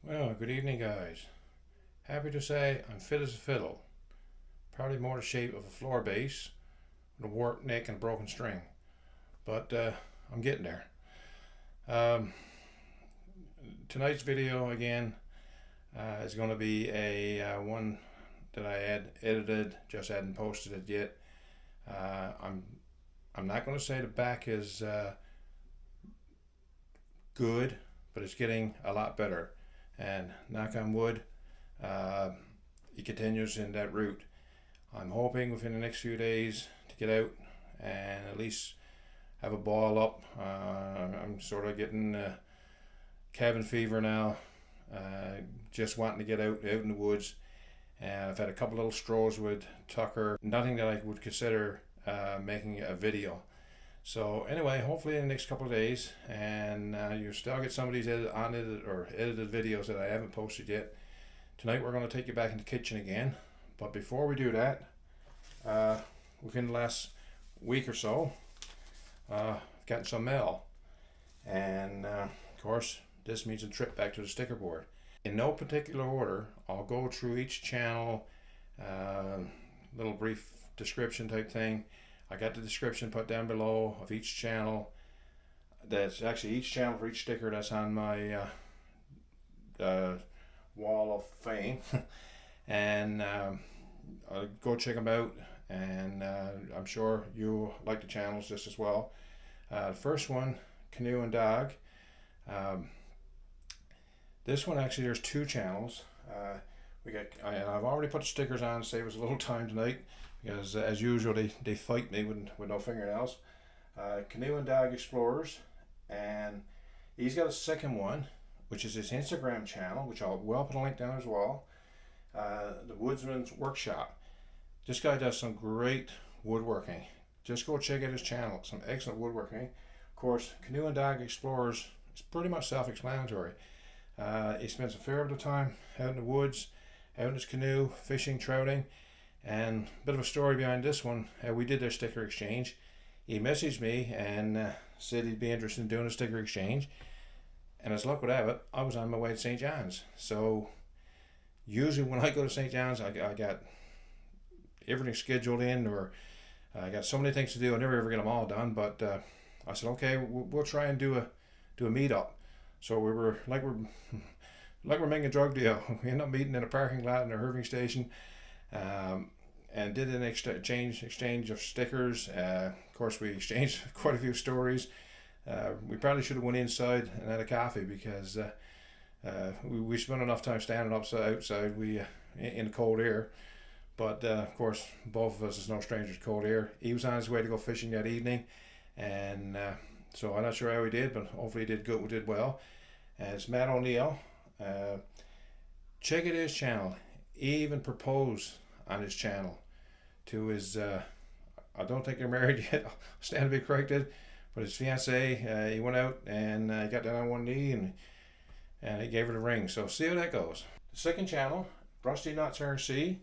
Well, good evening, guys. Happy to say I'm fit as a fiddle. Probably more the shape of a floor bass with a warped neck and a broken string. But I'm getting there. Um, Tonight's video again is going to be a one that I had edited, just hadn't posted it yet. I'm not going to say the back is good, but it's getting a lot better. And knock on wood, uh, it continues in that route. I'm hoping within the next few days to get out and at least have a ball up. I'm sort of getting cabin fever now, just wanting to get out in the woods. And I've had a couple little strolls with Tucker, nothing that I would consider making a video. So anyway, hopefully in the next couple of days, and you'll still get some of these edited videos that I haven't posted yet. Tonight we're going to take you back in the kitchen again. But before we do that, within the last week or so, I've gotten some mail. And of course, this means a trip back to the sticker board. In no particular order, I'll go through each channel, little brief description type thing. I got the description put down below of each channel. That's actually each channel for each sticker that's on my wall of fame. And I'll go check them out, and I'm sure you'll like the channels just as well. The first one, Canoe and Dog. This one actually, there's two channels. And I've already put the stickers on to save us a little time tonight, because as usual they fight me with no fingernails. Canoe and Dog Explorers, and he's got a second one, which is his Instagram channel, which I'll put a link down as well. The Woodsman's Workshop. This guy does some great woodworking. Just go check out his channel. Some excellent woodworking. Of course, Canoe and Dog Explorers is pretty much self-explanatory. He spends a fair bit of time out in the woods, out in his canoe, fishing, trouting. And a bit of a story behind this one. We did their sticker exchange. He messaged me and said he'd be interested in doing a sticker exchange. And as luck would have it, I was on my way to St. John's. So usually when I go to St. John's, I got everything scheduled in, or I got so many things to do. I never ever get them all done. But I said, okay, we'll try and do a meetup. So we're making a drug deal. We end up meeting in a parking lot in a Irving station. And did an exchange of stickers. Of course, we exchanged quite a few stories. We probably should have went inside and had a coffee, because we spent enough time standing outside in the cold air. But of course, both of us is no strangers to cold air. He was on his way to go fishing that evening, and so I'm not sure how he did, but hopefully he did good. We did well. And it's Matt O'Neill. Check out his channel. He even proposed on his channel to his I don't think they're married yet, I'll stand to be corrected, but his fiance, he went out and he got down on one knee and he gave her the ring. So see how that goes. The second channel, Rusty Nuts RC.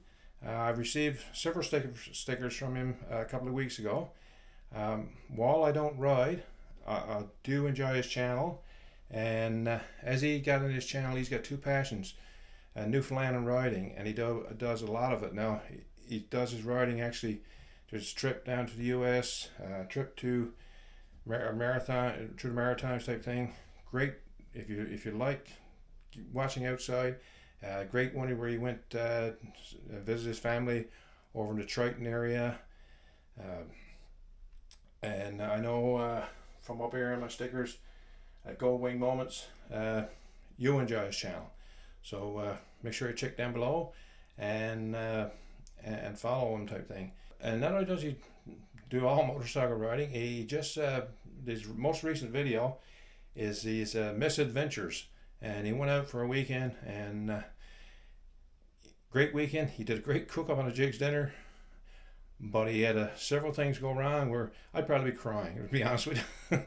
I've received several stickers from him a couple of weeks ago. While I don't ride, I do enjoy his channel, and as he got in his channel, he's got two passions: Newfoundland and riding, and he does a lot of it. Now he does his riding, actually there's a trip down to the US, trip to a marathon, to the Maritimes type thing. Great if you like watching outside. Great one where he went visit his family over in the Triton area. And I know from up here in my stickers at Gold Wing Moments, you enjoy his channel. So make sure you check down below and follow him type thing. And not only does he do all motorcycle riding, he just his most recent video is his misadventures, and he went out for a weekend, and great weekend. He did a great cook up on a Jig's dinner, but he had several things go wrong where I'd probably be crying, to be honest with you.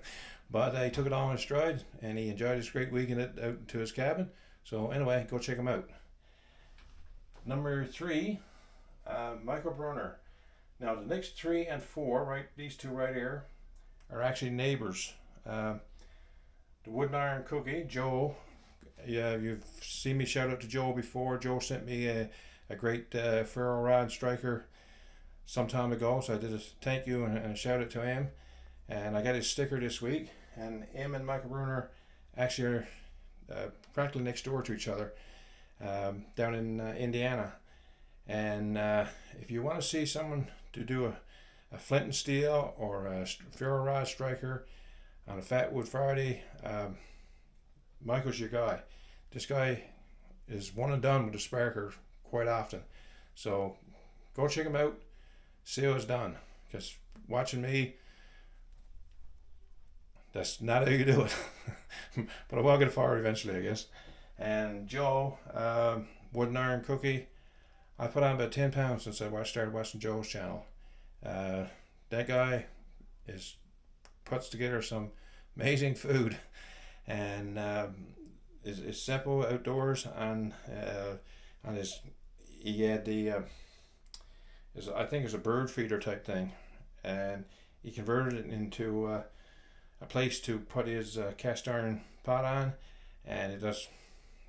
But he took it all in stride, and he enjoyed his great weekend out to his cabin. So anyway, go check him out. Number 3, Michael Brunner. Now the next 3 and 4, right, these two right here, are actually neighbors. The Wood and Iron Cookie, Joe, yeah, you've seen me shout out to Joe before. Joe sent me a great ferro rod striker some time ago, so I did a thank you and a shout out to him. And I got his sticker this week. And him and Michael Bruner actually are practically next door to each other, down in Indiana. And if you want to see someone to do a flint and steel or a ferro rod striker on a Fat Wood Friday, Michael's your guy. This guy is one and done with the sparker quite often. So go check him out, see how it's done. Because watching me, that's not how you do it. But I will get fired eventually, I guess. And Joe, wood and iron cookie. I put on about 10 pounds since I started watching Joe's channel. That guy puts together some amazing food, and is simple outdoors. And on his, he had I think it's a bird feeder type thing, and he converted it into a place to put his cast iron pot on, and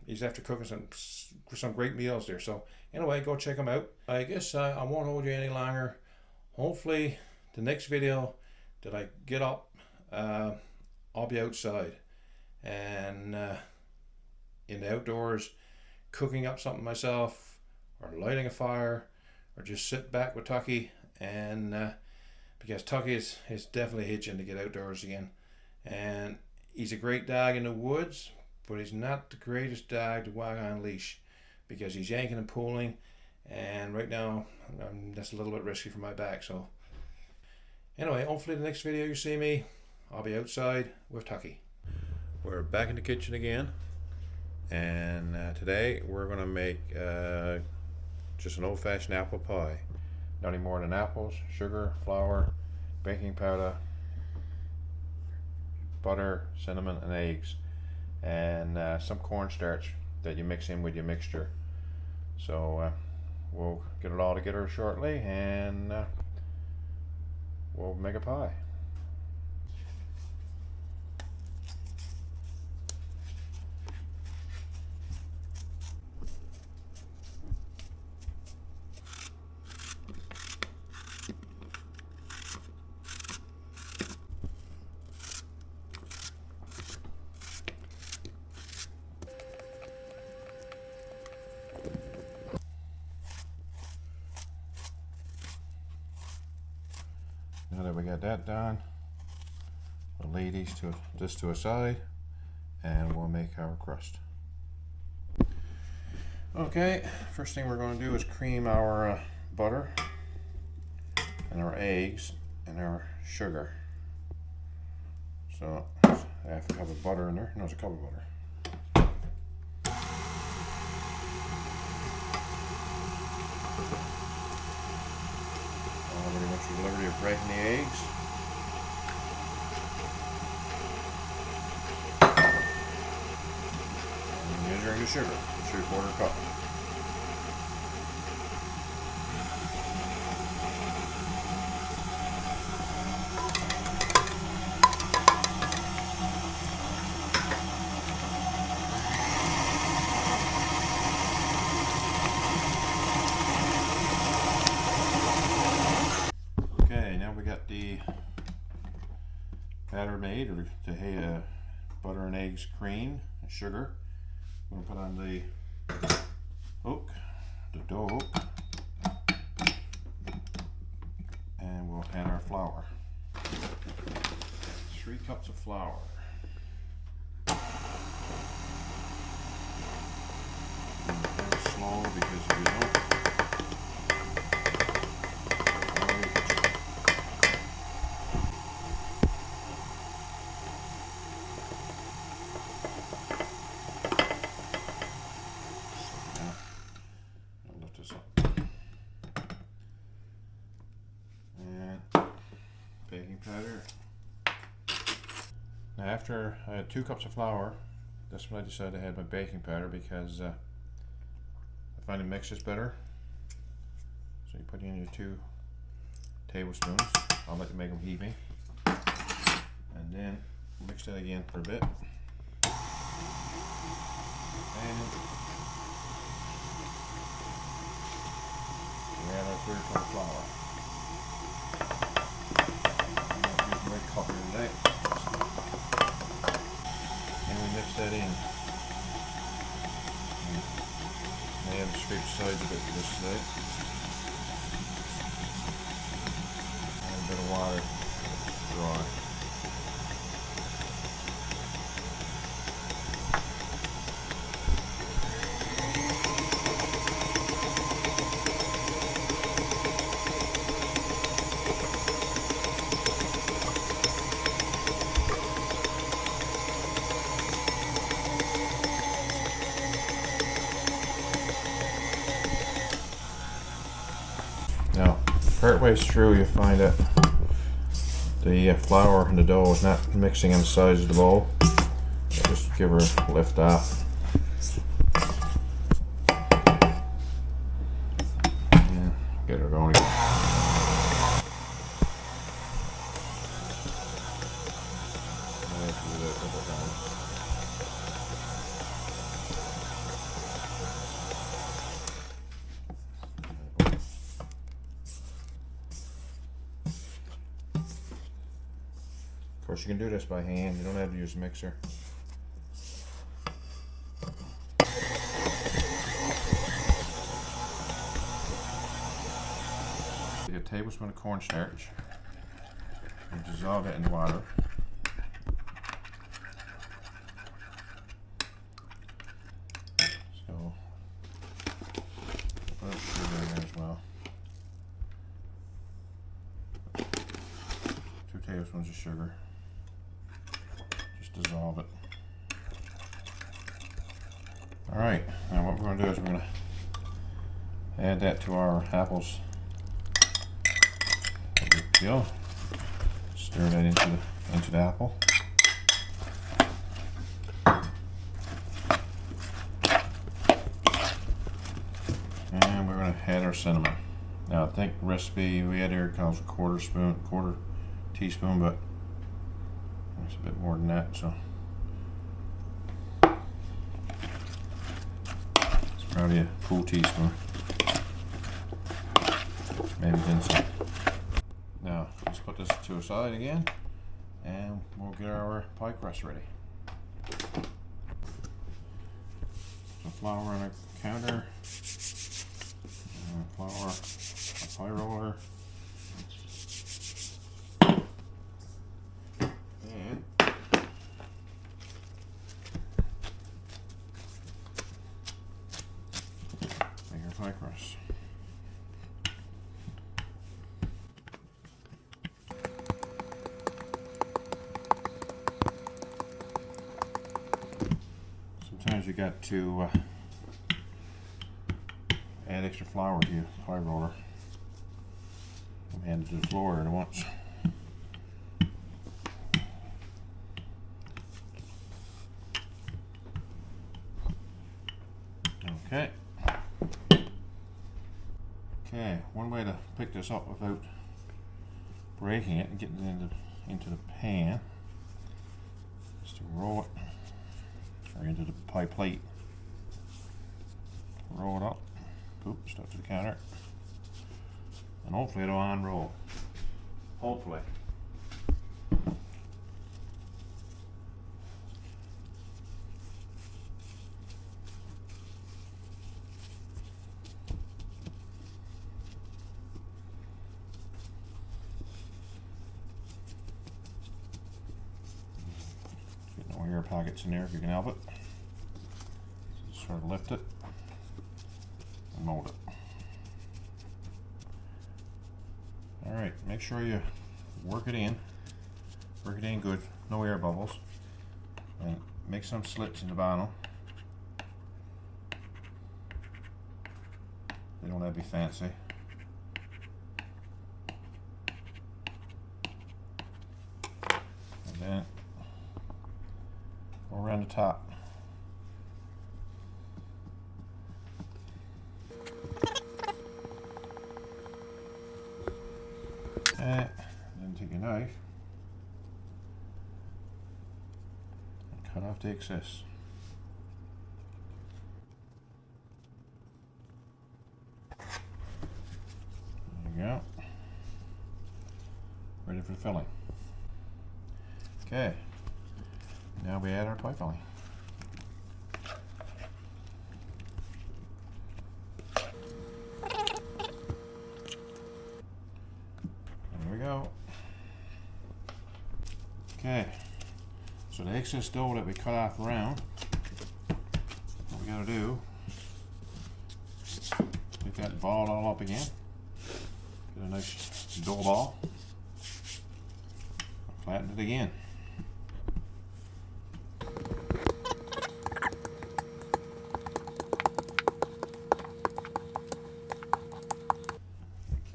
he's after cooking some great meals there. So anyway, go check him out. I guess I won't hold you any longer. Hopefully the next video that I get up, I'll be outside and in the outdoors cooking up something myself, or lighting a fire, or just sit back with Tucky. And because Tucky is definitely itching to get outdoors again, and he's a great dog in the woods, but he's not the greatest dog to walk on leash because he's yanking and pulling, and right now that's a little bit risky for my back. So anyway, hopefully the next video you see me, I'll be outside with Tucky. We're back in the kitchen again, and today we're going to make just an old-fashioned apple pie. Nothing more than apples, sugar, flour, baking powder, butter, cinnamon, and eggs, and some cornstarch that you mix in with your mixture. So we'll get it all together shortly, and we'll make a pie. Now that we got that done, we'll lay this to a side, and we'll make our crust. Okay, first thing we're going to do is cream our butter and our eggs and our sugar. So half a cup of butter in there. No, it's a cup of butter. Everybody wants the liberty of breaking the eggs. And measuring the sugar, 3/4 cup. The batter made, or the butter and eggs cream and sugar. We're going to put on the dough hook, and we'll add our flour. 3 cups of flour. Slow, because if you don't, baking powder. Now after I had 2 cups of flour, that's when I decided I had my baking powder, because I find it mixes better. So you put in your 2 tablespoons. I'll let you make them even, and then mix that again for a bit. scrape the sides a bit to this side. Add a bit of water, dry. Now, partway through you find that the flour and the dough is not mixing on the sides of the bowl. So just give her a lift off. And get her going again. Of course, you can do this by hand. You don't have to use a mixer. Take a tablespoon of cornstarch and dissolve it in water. So, put sugar in there as well. 2 tablespoons of sugar. Dissolve it. Alright, now what we're going to do is we're going to add that to our apples. Peel. Stir that into the apple. And we're going to add our cinnamon. Now I think the recipe we had here calls a quarter teaspoon, but it's a bit more than that, so it's probably a full teaspoon, maybe then some. Now let's put this to a side again, and we'll get our pie crust ready. Some flour on a counter, flour, a pie roller. Pie crust. Sometimes you got to add extra flour to your pie roller. I'm handed to the floor at once. Okay. Okay, one way to pick this up without breaking it and getting it into the pan is to roll it, or into the pie plate. Roll it up, oop, stuck to the counter, and hopefully it'll unroll. Hopefully. Air pockets in there if you can help it. Just sort of lift it and mold it. Alright, make sure you work it in good, no air bubbles, and make some slits in the bottom. They don't have to be fancy. And then go around the top. And then take a knife and cut off the excess. There you go. Ready for filling. Okay. Now we add our pie filling. mix this dough that we cut off round, what we gotta do, get that balled all up again. Get a nice dough ball. Flatten it again.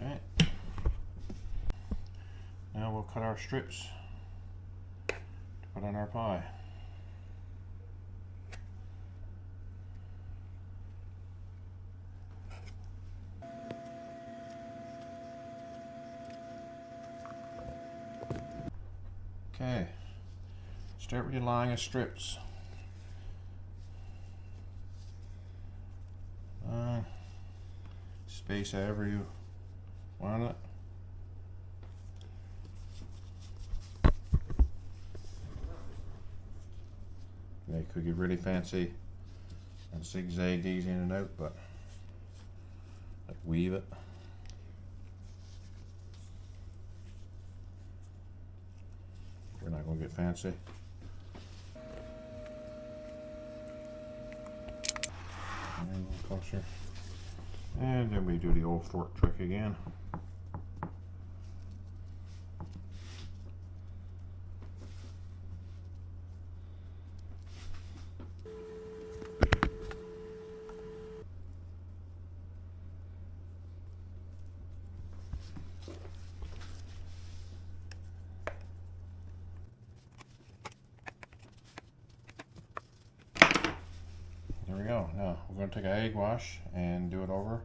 Okay. Now we'll cut our strips to put on our pie. Okay, start with your line of strips. Space however you want it. They could get really fancy and zigzag these in and out, but like weave it. We're not going to get fancy. And a little closer. And then we do the old fork trick again. There we go. Now we're going to take an egg wash and do it over,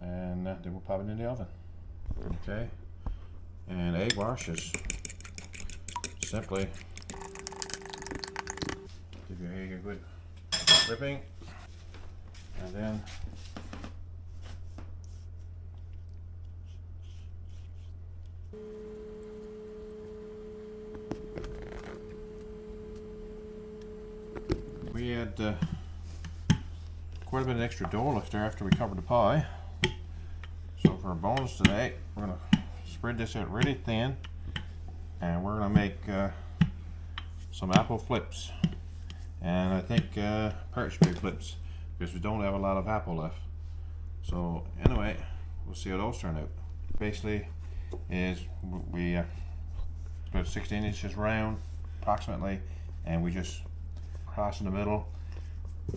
and then we'll pop it in the oven. Okay, and egg wash is simply give your egg a good whipping, and then we had quite a bit of extra dough left there after we covered the pie. So for our bonus today, we're going to spread this out really thin, and we're going to make some apple flips, and I think partridge flips, because we don't have a lot of apple left. So anyway, we'll see how those turn out. Basically is we about 16 inches round approximately, and we just cross in the middle,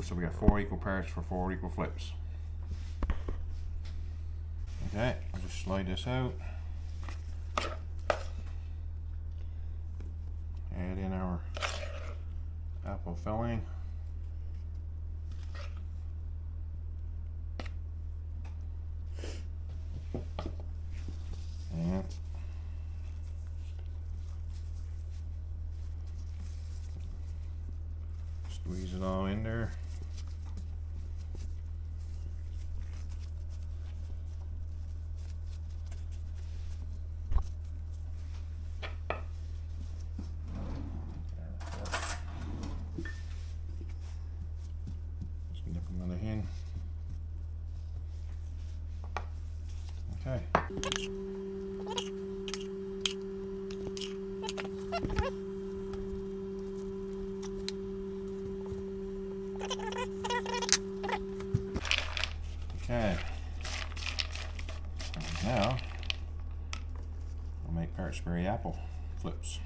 so we got 4 equal parts for 4 equal flips. Okay, I'll just slide this out, add in our apple filling, and squeeze it all in there. Just nip them on the hand. Okay. Okay. And now we'll make partridge apple flips.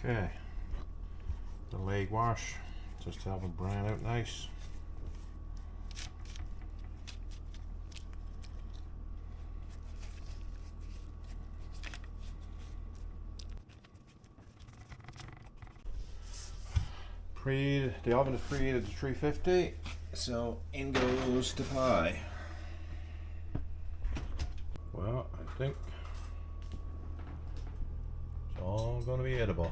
Okay, the leg wash, just to have it brown out nice. The oven is preheated to 350, so in goes the pie. Well, I think it's all going to be edible.